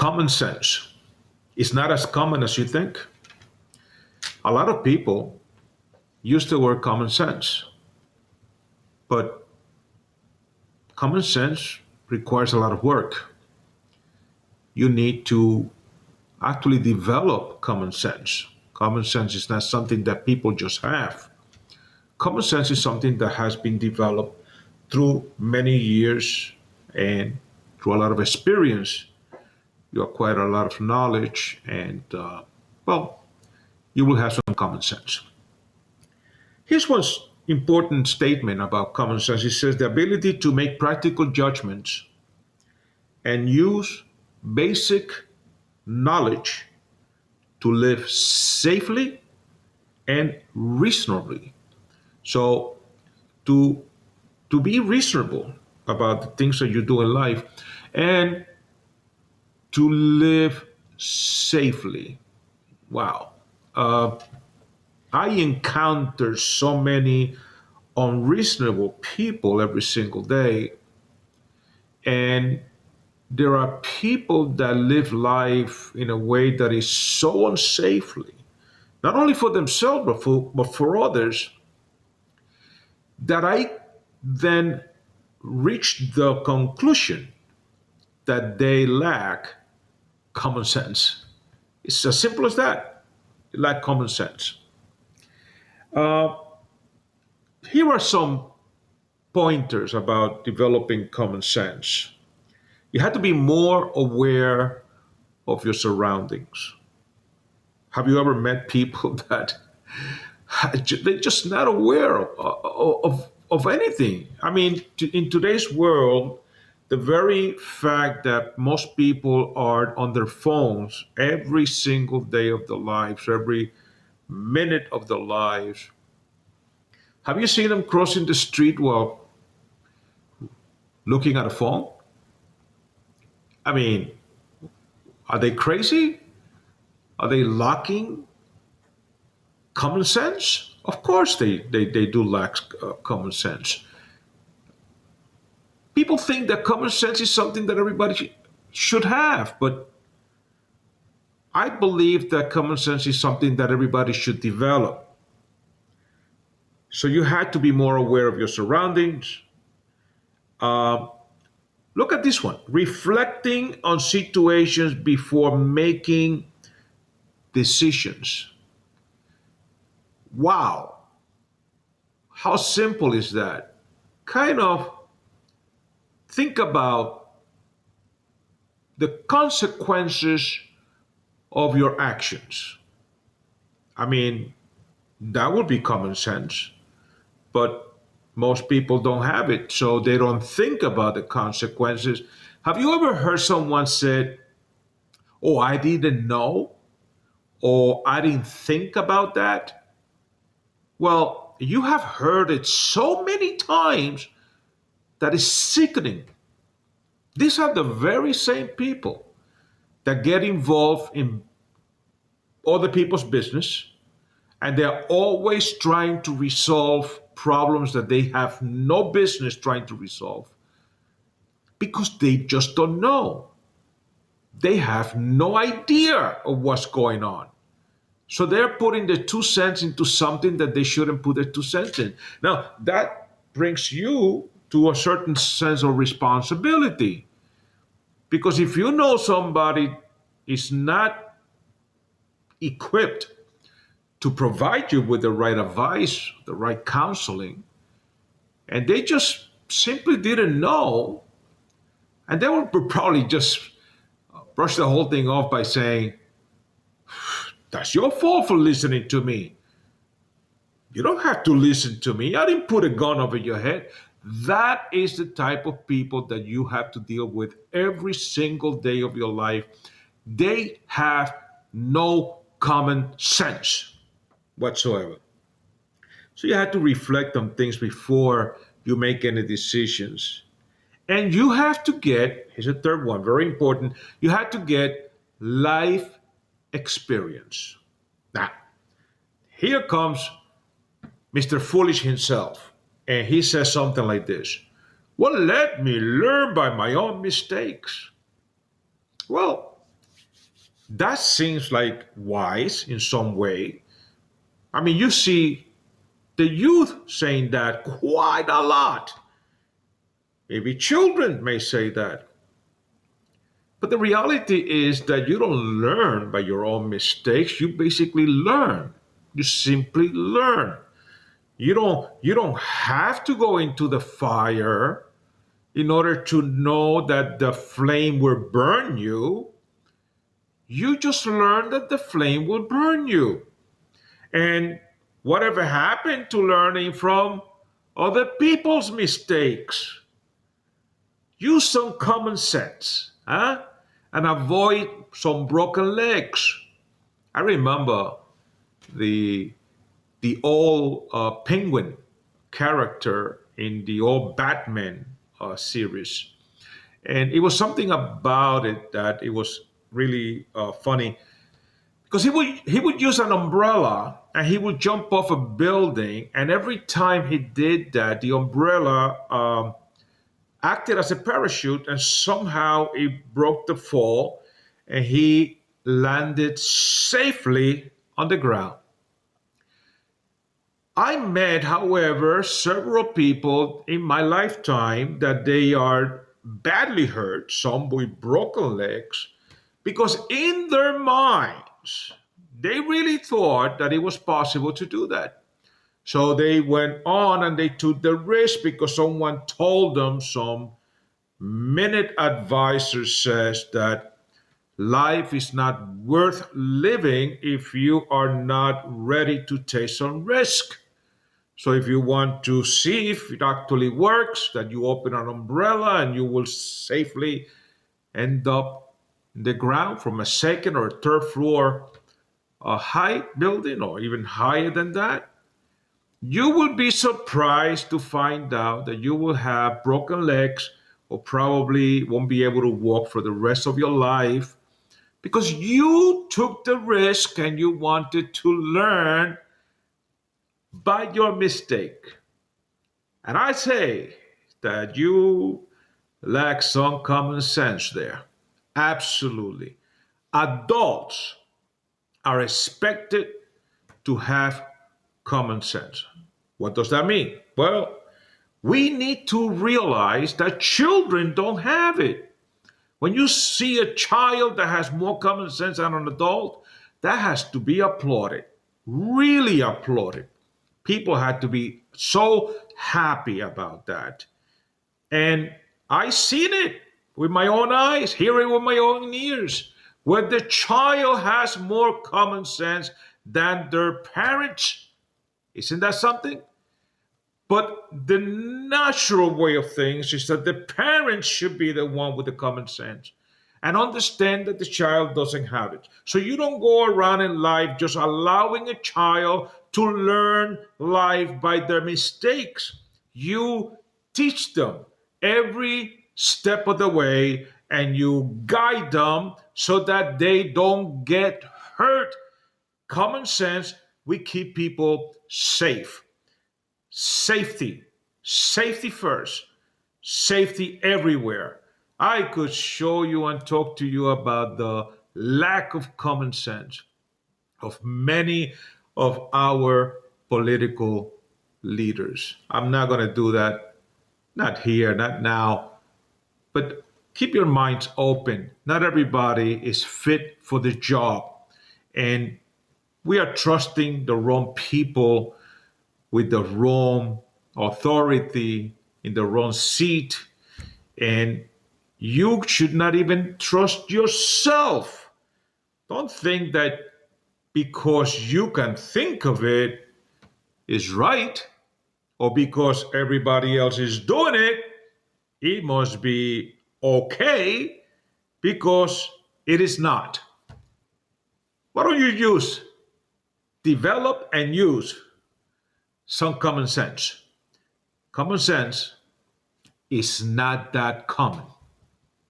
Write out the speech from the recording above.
Common sense is not as common as you think. A lot of people use the word common sense, but common sense requires a lot of work. You need to actually develop common sense. Common sense is not something that people just have. Common sense is something that has been developed through many years and through a lot of experience. You acquire a lot of knowledge, and well, you will have some common sense. Here's one important statement about common sense. It says the ability to make practical judgments and use basic knowledge to live safely and reasonably. So to to be reasonable about the things that you do in life and to live safely. Wow. Uh, I encounter so many unreasonable people every single day, and there are people that live life in a way that is so unsafely, not only for themselves but for others, that I then reach the conclusion that they lack common sense. It's as simple as that. They lack common sense. Uh, Here are some pointers about developing common sense. You have to be more aware of your surroundings. Have you ever met people that they're just not aware of anything? I mean, in today's world, the very fact that most people are on their phones every single day of their lives, every minute of their lives, have you seen them crossing the street while looking at a phone? I mean, are they crazy? Are they lacking common sense? Of course, they do lack common sense. People think that common sense is something that everybody should have, but I believe that common sense is something that everybody should develop. So you had to be more aware of your surroundings. Uh, Look at this one: reflecting on situations before making decisions. Wow, how simple is that? Kind of think about the consequences of your actions. I mean, that would be common sense, but most people don't have it, so they don't think about the consequences. Have you ever heard someone say, "Oh, I didn't know," or "I didn't think about that"? Well, you have heard it so many times that is sickening. These are the very same people that get involved in other people's business, and they're always trying to resolve problems that they have no business trying to resolve because they just don't know. They have no idea of what's going on. So they're putting their 2 cents into something that they shouldn't put their 2 cents in. Now, that brings you to a certain sense of responsibility. Because if you know somebody is not equipped to provide you with the right advice, the right counseling, and they just simply didn't know, and they would probably just brush the whole thing off by saying, "That's your fault for listening to me. You don't have to listen to me. I didn't put a gun over your head." That is the type of people that you have to deal with every single day of your life. They have no common sense whatsoever. So you have to reflect on things before you make any decisions. And you have to get, here's a third one, very important, you have to get life experience. Now, here comes Mr. Foolish himself, and he says something like this: "Well, let me learn by my own mistakes." Well, That seems like wise in some way. I mean, you see the youth saying that quite a lot. Maybe children may say that. But the reality is that you don't learn by your own mistakes. You basically learn. You simply learn. You don't have to go into the fire in order to know that the flame will burn you. You just learn that the flame will burn you. And whatever happened to learning from other people's mistakes? Use some common sense, huh? And avoid some broken legs. I remember the the old penguin character in the old Batman series, and it was something about it that it was really funny because he would use an umbrella and he would jump off a building, and every time he did that, the umbrella acted as a parachute, and somehow it broke the fall, and he landed safely on the ground. I met, however, several people in my lifetime that they are badly hurt, some with broken legs, because in their minds, they really thought that it was possible to do that. So they went on and they took the risk because someone told them. Some minute advisor says that life is not worth living if you are not ready to take some risk. So if you want to see if it actually works, that you open an umbrella and you will safely end up in the ground from a second or third floor a high building or even higher than that, you will be surprised to find out that you will have broken legs or probably won't be able to walk for the rest of your life because you took the risk and you wanted to learn by your mistake. And I say that you lack some common sense there. Absolutely. Adults are expected to have common sense. What does that mean? Well, we need to realize that children don't have it. When you see a child that has more common sense than an adult, that has to be applauded. Really applauded. People had to be so happy about that. And I seen it with my own eyes, hear it with my own ears, where the child has more common sense than their parents. Isn't that something? But the natural way of things is that the parents should be the one with the common sense and understand that the child doesn't have it. So you don't go around in life just allowing a child to learn life by their mistakes. You teach them every step of the way and you guide them so that they don't get hurt. Common sense, we keep people safe. Safety, safety first, safety everywhere. I could show you and talk to you about the lack of common sense of many of our political leaders. I'm not going to do that, not here, not now, but keep your minds open. Not everybody is fit for the job, and we are trusting the wrong people with the wrong authority in the wrong seat, and you should not even trust yourself. Don't think that because you can think of it is right, or because everybody else is doing it, it must be okay, because it is not. Why don't you develop and use some common sense? Common sense is not that common.